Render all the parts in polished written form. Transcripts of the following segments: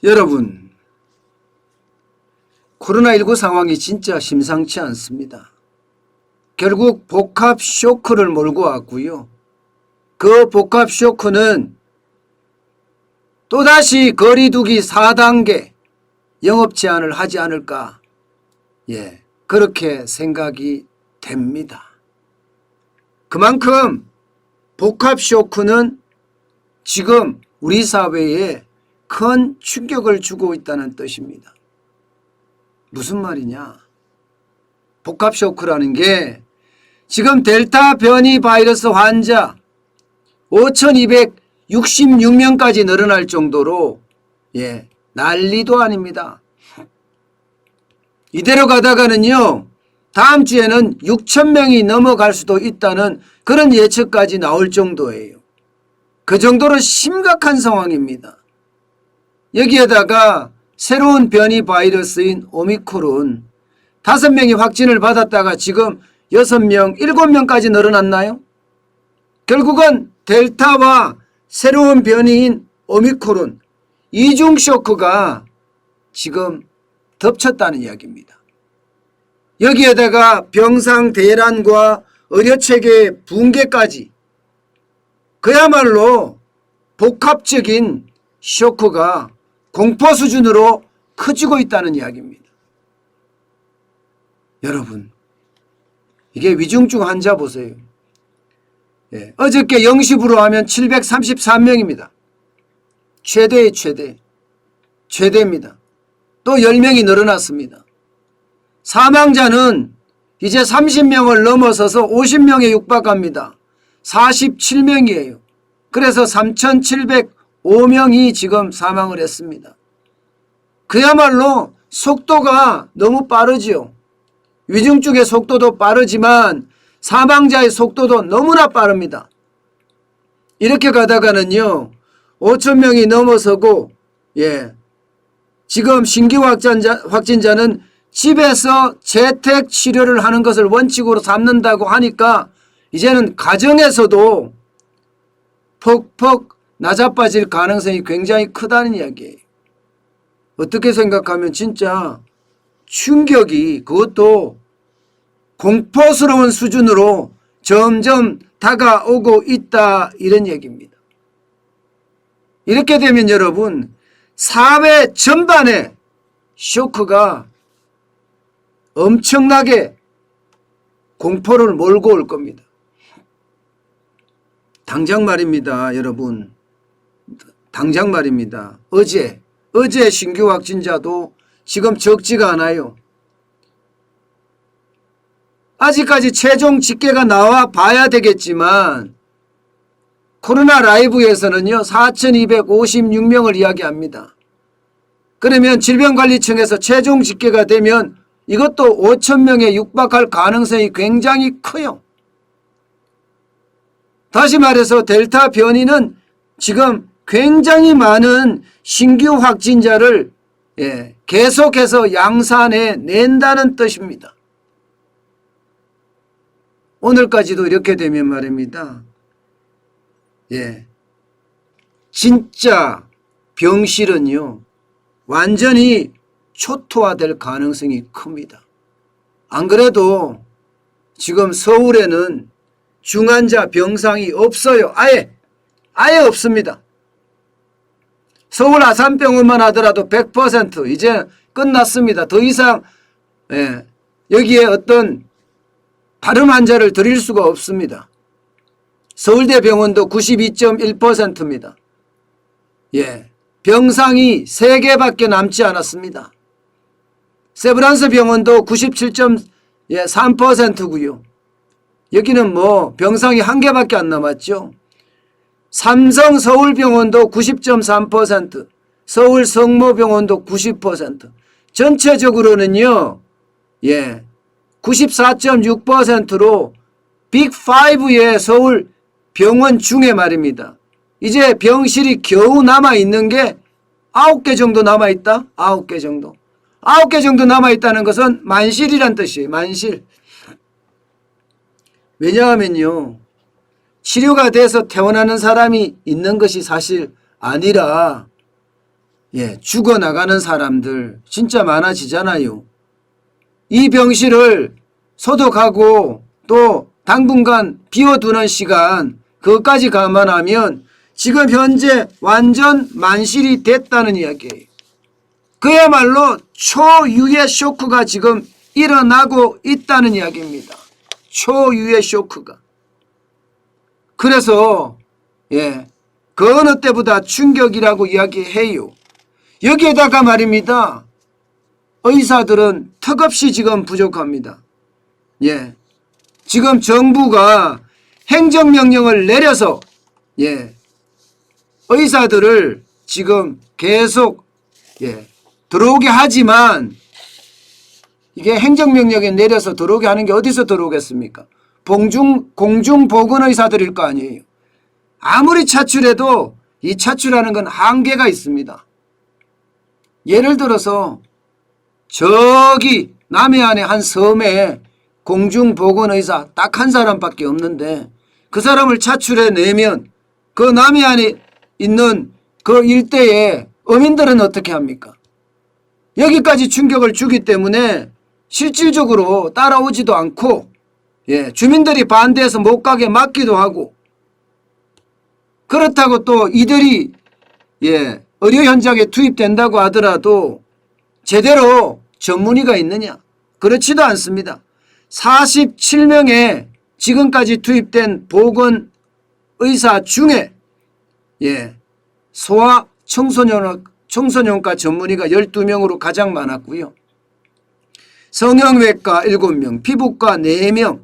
여러분, 코로나19 상황이 진짜 심상치 않습니다. 결국 복합 쇼크를 몰고 왔고요. 그 복합 쇼크는 또다시 거리두기 4단계 영업 제한을 하지 않을까, 그렇게 생각이 됩니다. 그만큼 복합 쇼크는 지금 우리 사회에 큰 충격을 주고 있다는 뜻입니다. 무슨 말이냐? 복합 쇼크라는 게 지금 델타 변이 바이러스 환자 5,266명까지 늘어날 정도로 난리도 아닙니다. 이대로 가다가는요, 다음 주에는 6,000명이 넘어갈 수도 있다는 그런 예측까지 나올 정도예요. 그 정도로 심각한 상황입니다. 여기에다가 새로운 변이 바이러스인 오미크론 5명이 확진을 받았다가 지금 6명, 7명까지 늘어났나요? 결국은 델타와 새로운 변이인 오미크론 이중 쇼크가 지금 덮쳤다는 이야기입니다. 여기에다가 병상 대란과 의료체계 붕괴까지 그야말로 복합적인 쇼크가 공포 수준으로 커지고 있다는 이야기입니다. 여러분, 이게 위중증 환자 보세요. 어저께 0시부로 하면 733명입니다. 최대입니다. 또 10명이 늘어났습니다. 사망자는 이제 30명을 넘어서서 50명에 육박합니다. 47명이에요. 그래서 3,705명이 지금 사망을 했습니다. 그야말로 속도가 너무 빠르지요. 위중증의 속도도 빠르지만 사망자의 속도도 너무나 빠릅니다. 이렇게 가다가는요, 5,000명이 넘어서고 지금 신규 확진자는 집에서 재택 치료를 하는 것을 원칙으로 삼는다고 하니까 이제는 가정에서도 퍽퍽 낮아빠질 가능성이 굉장히 크다는 이야기예요. 어떻게 생각하면 진짜 충격이 그것도 공포스러운 수준으로 점점 다가오고 있다, 이런 얘기입니다. 이렇게 되면 여러분, 사회 전반에 쇼크가 엄청나게 공포를 몰고 올 겁니다. 당장 말입니다, 여러분. 당장 말입니다. 어제 신규 확진자도 지금 적지가 않아요. 아직까지 최종 집계가 나와 봐야 되겠지만 코로나 라이브에서는요 4,256명을 이야기합니다. 그러면 질병관리청에서 최종 집계가 되면 이것도 5,000명에 육박할 가능성이 굉장히 커요. 다시 말해서 델타 변이는 지금 굉장히 많은 신규 확진자를 계속해서 양산해 낸다는 뜻입니다. 오늘까지도 이렇게 되면 말입니다. 진짜 병실은요, 완전히 초토화될 가능성이 큽니다. 안 그래도 지금 서울에는 중환자 병상이 없어요. 아예 없습니다. 서울 아산병원만 하더라도 100% 이제 끝났습니다. 더 이상 여기에 어떤 다른 환자를 드릴 수가 없습니다. 서울대병원도 92.1%입니다. 병상이 3개밖에 남지 않았습니다. 세브란스 병원도 97.3%고요. 여기는 뭐 병상이 1개밖에 안 남았죠. 삼성 서울병원도 90.3%, 서울 성모병원도 90%, 전체적으로는요 94.6%로 빅5의 서울 병원 중에 말입니다. 이제 병실이 겨우 남아있는 게 9개 정도 남아있다? 9개 정도. 9개 정도 남아있다는 것은 만실이란 뜻이에요. 만실. 왜냐하면요, 치료가 돼서 퇴원하는 사람이 있는 것이 사실 아니라 죽어나가는 사람들 진짜 많아지잖아요. 이 병실을 소독하고 또 당분간 비워두는 시간 그것까지 감안하면 지금 현재 완전 만실이 됐다는 이야기예요. 그야말로 초유의 쇼크가 지금 일어나고 있다는 이야기입니다. 초유의 쇼크가. 그래서 그 어느 때보다 충격이라고 이야기해요. 여기에다가 말입니다. 의사들은 턱없이 지금 부족합니다. 지금 정부가 행정명령을 내려서 의사들을 지금 계속 들어오게 하지만 이게 행정명령에 내려서 들어오게 하는 게 어디서 들어오겠습니까? 공중보건의사들일 거 아니에요. 아무리 차출해도 이 차출하는 건 한계가 있습니다. 예를 들어서 저기 남해안의 한 섬에 공중보건의사 딱 한 사람밖에 없는데 그 사람을 차출해내면 그 남해안에 있는 그 일대에 어민들은 어떻게 합니까? 여기까지 충격을 주기 때문에 실질적으로 따라오지도 않고 주민들이 반대해서 못 가게 막기도 하고 그렇다고 또 이들이 의료 현장에 투입된다고 하더라도 제대로 전문의가 있느냐? 그렇지도 않습니다. 47명의 지금까지 투입된 보건의사 중에 소아 청소년과 전문의가 12명으로 가장 많았고요. 성형외과 7명, 피부과 4명,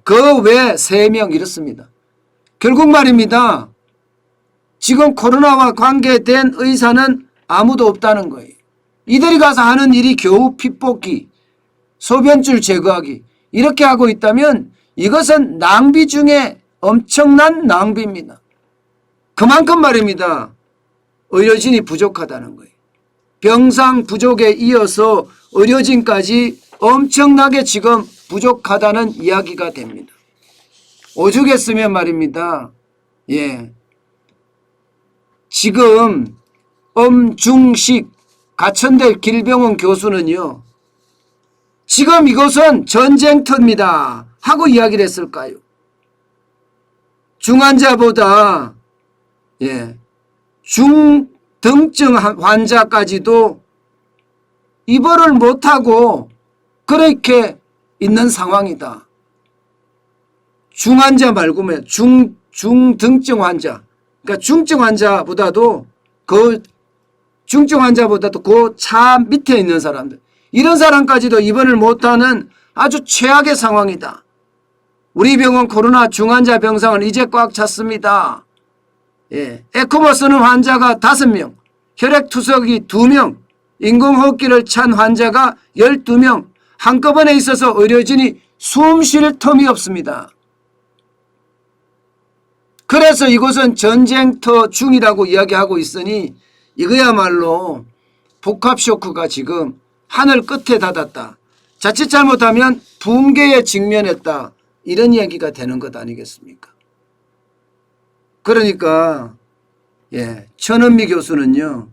그 외 3명 이렇습니다. 결국 말입니다. 지금 코로나와 관계된 의사는 아무도 없다는 거예요. 이들이 가서 하는 일이 겨우 피 뽑기, 소변줄 제거하기 이렇게 하고 있다면 이것은 낭비 중에 엄청난 낭비입니다. 그만큼 말입니다. 의료진이 부족하다는 거예요. 병상 부족에 이어서 의료진까지 엄청나게 지금 부족하다는 이야기가 됩니다. 오죽했으면 말입니다. 지금 엄중식 가천대 길병원 교수는요. 지금 이것은 전쟁터입니다 하고 이야기를 했을까요? 중환자보다 중등증 환자까지도 입원을 못하고 그렇게 있는 상황이다. 중환자 말고 중등증 환자, 그러니까 중증 환자보다도 그 차 밑에 있는 사람들, 이런 사람까지도 입원을 못하는 아주 최악의 상황이다. 우리 병원 코로나 중환자 병상은 이제 꽉 찼습니다. 에코모 쓰는 환자가 5명, 혈액투석이 2명, 인공호흡기를 찬 환자가 12명, 한꺼번에 있어서 의료진이 숨 쉴 틈이 없습니다. 그래서 이곳은 전쟁터 중이라고 이야기하고 있으니 이거야말로 복합 쇼크가 지금 하늘 끝에 닿았다. 자칫 잘못하면 붕괴에 직면했다. 이런 이야기가 되는 것 아니겠습니까? 그러니까 천은미 교수는요.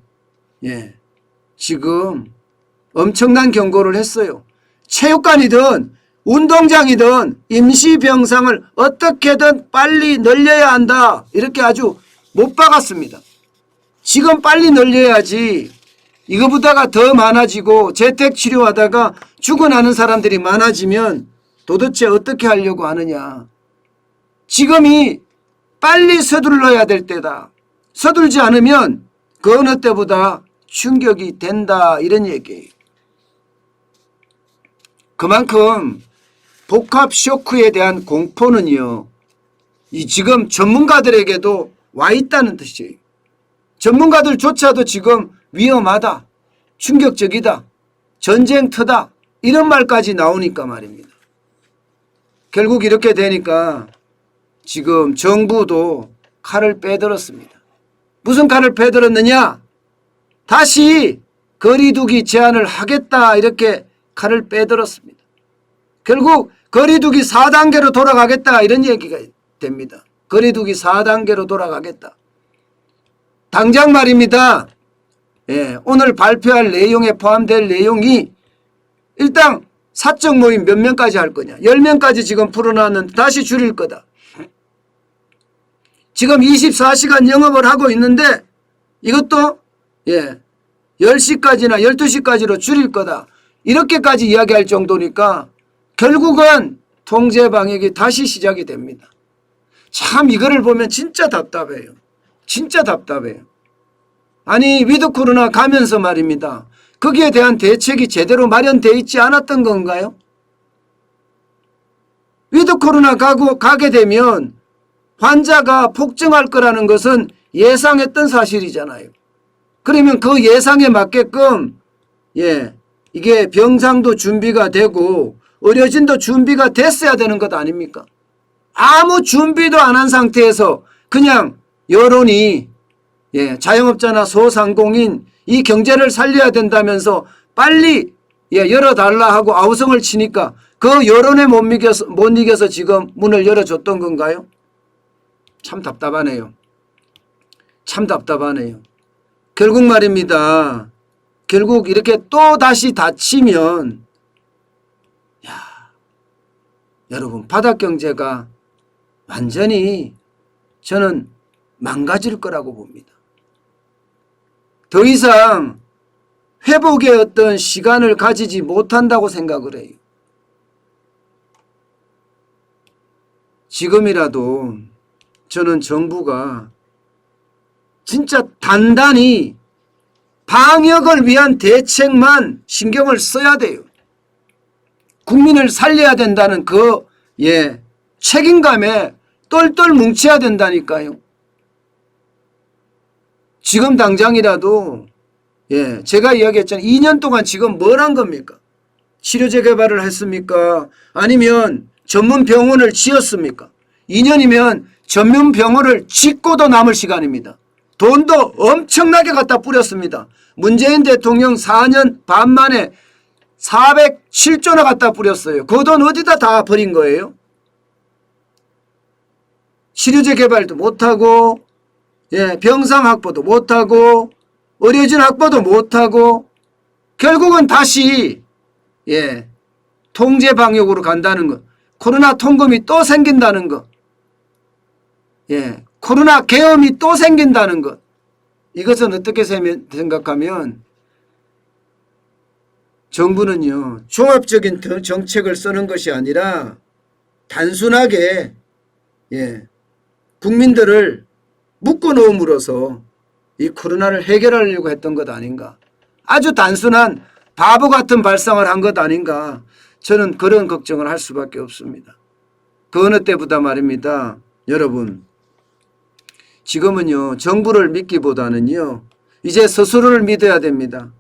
지금 엄청난 경고를 했어요. 체육관이든 운동장이든 임시병상을 어떻게든 빨리 늘려야 한다. 이렇게 아주 못 박았습니다. 지금 빨리 늘려야지 이거보다가 더 많아지고 재택치료하다가 죽어나는 사람들이 많아지면 도대체 어떻게 하려고 하느냐. 지금이 빨리 서둘러야 될 때다. 서둘지 않으면 그 어느 때보다 충격이 된다. 이런 얘기예요. 그만큼 복합 쇼크에 대한 공포는요. 이 지금 전문가들에게도 와 있다는 뜻이에요. 전문가들조차도 지금 위험하다, 충격적이다, 전쟁터다 이런 말까지 나오니까 말입니다. 결국 이렇게 되니까 지금 정부도 칼을 빼들었습니다. 무슨 칼을 빼들었느냐? 다시 거리두기 제한을 하겠다 이렇게 칼을 빼들었습니다. 결국 거리두기 4단계로 돌아가겠다 이런 얘기가 됩니다. 거리두기 4단계로 돌아가겠다. 당장 말입니다. 예, 오늘 발표할 내용에 포함될 내용이 일단 사적 모임 몇 명까지 할 거냐. 10명까지 지금 풀어놨는데 다시 줄일 거다. 지금 24시간 영업을 하고 있는데 이것도 10시까지나 12시까지로 줄일 거다. 이렇게까지 이야기할 정도니까 결국은 통제 방역이 다시 시작이 됩니다. 참 이거를 보면 진짜 답답해요. 진짜 답답해요. 아니 위드 코로나 가면서 말입니다. 거기에 대한 대책이 제대로 마련되어 있지 않았던 건가요? 위드 코로나 가게 되면 환자가 폭증할 거라는 것은 예상했던 사실이잖아요. 그러면 그 예상에 맞게끔 이게 병상도 준비가 되고 의료진도 준비가 됐어야 되는 것 아닙니까? 아무 준비도 안 한 상태에서 그냥 여론이 자영업자나 소상공인 이 경제를 살려야 된다면서 빨리 열어달라 하고 아우성을 치니까 그 여론에 못 이겨서 지금 문을 열어줬던 건가요? 참 답답하네요. 참 답답하네요. 결국 말입니다. 결국 이렇게 또 다시 닫히면 여러분 바닥 경제가 완전히 저는 망가질 거라고 봅니다. 더 이상 회복의 어떤 시간을 가지지 못한다고 생각을 해요. 지금이라도 저는 정부가 진짜 단단히 방역을 위한 대책만 신경을 써야 돼요. 국민을 살려야 된다는 그 책임감에 똘똘 뭉쳐야 된다니까요. 지금 당장이라도 제가 이야기했잖아요. 2년 동안 지금 뭘 한 겁니까? 치료제 개발을 했습니까? 아니면 전문 병원을 지었습니까? 2년이면 전문 병원을 짓고도 남을 시간입니다. 돈도 엄청나게 갖다 뿌렸습니다. 문재인 대통령 4년 반 만에 407조나 갖다 뿌렸어요. 그 돈 어디다 다 버린 거예요? 치료제 개발도 못하고 병상 확보도 못하고 의료진 확보도 못하고 결국은 다시 통제 방역으로 간다는 것. 코로나 통금이 또 생긴다는 것. 코로나 계엄이 또 생긴다는 것. 이것은 어떻게 생각하면 정부는요 종합적인 정책을 쓰는 것이 아니라 단순하게 국민들을 묶어놓음으로써 이 코로나를 해결하려고 했던 것 아닌가. 아주 단순한 바보 같은 발상을 한 것 아닌가. 저는 그런 걱정을 할 수밖에 없습니다. 그 어느 때보다 말입니다. 여러분 지금은요 정부를 믿기보다는요 이제 스스로를 믿어야 됩니다.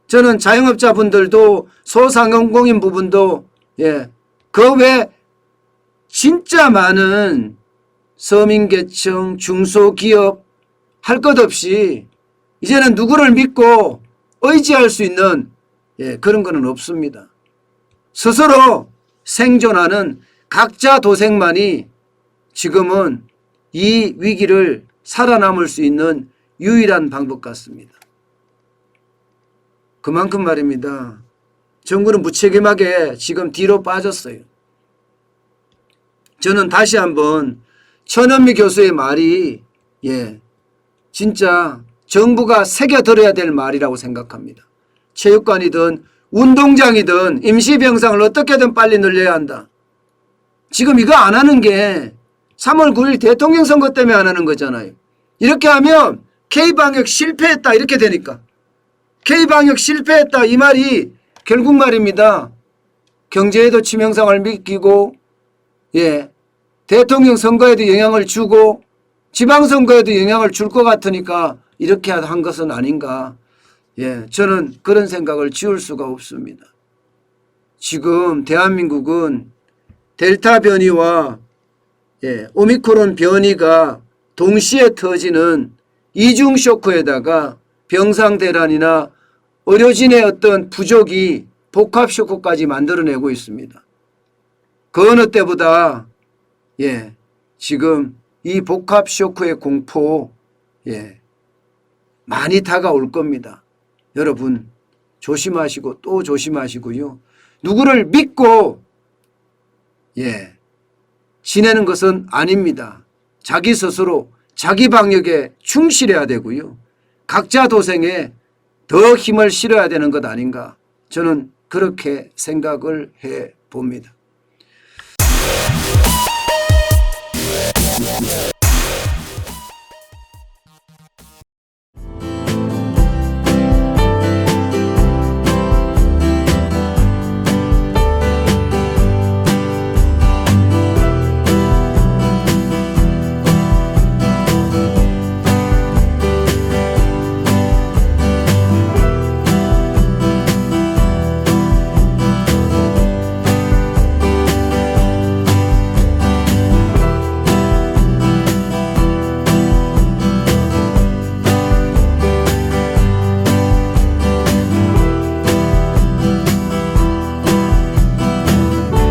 저는 자영업자분들도 소상공인 부분도 그 외 진짜 많은 서민계층 중소기업 할 것 없이 이제는 누구를 믿고 의지할 수 있는 그런 거는 없습니다. 스스로 생존하는 각자 도생만이 지금은 이 위기를 살아남을 수 있는 유일한 방법 같습니다. 그만큼 말입니다. 정부는 무책임하게 지금 뒤로 빠졌어요. 저는 다시 한번 천은미 교수의 말이 진짜 정부가 새겨들어야 될 말이라고 생각합니다. 체육관이든 운동장이든 임시병상을 어떻게든 빨리 늘려야 한다. 지금 이거 안 하는 게 3월 9일 대통령 선거 때문에 안 하는 거잖아요. 이렇게 하면 K방역 실패했다 이렇게 되니까 K방역 실패했다 이 말이 결국 말입니다. 경제에도 치명상을 미치고 대통령 선거에도 영향을 주고 지방선거에도 영향을 줄 것 같으니까 이렇게 한 것은 아닌가. 저는 그런 생각을 지울 수가 없습니다. 지금 대한민국은 델타 변이와 오미크론 변이가 동시에 터지는 이중 쇼크에다가 병상 대란이나 의료진의 어떤 부족이 복합 쇼크까지 만들어내고 있습니다. 그 어느 때보다 지금 이 복합 쇼크의 공포 많이 다가올 겁니다. 여러분 조심하시고 또 조심하시고요. 누구를 믿고 지내는 것은 아닙니다. 자기 스스로 자기 방역에 충실해야 되고요. 각자 도생에 더 힘을 실어야 되는 것 아닌가, 저는 그렇게 생각을 해 봅니다.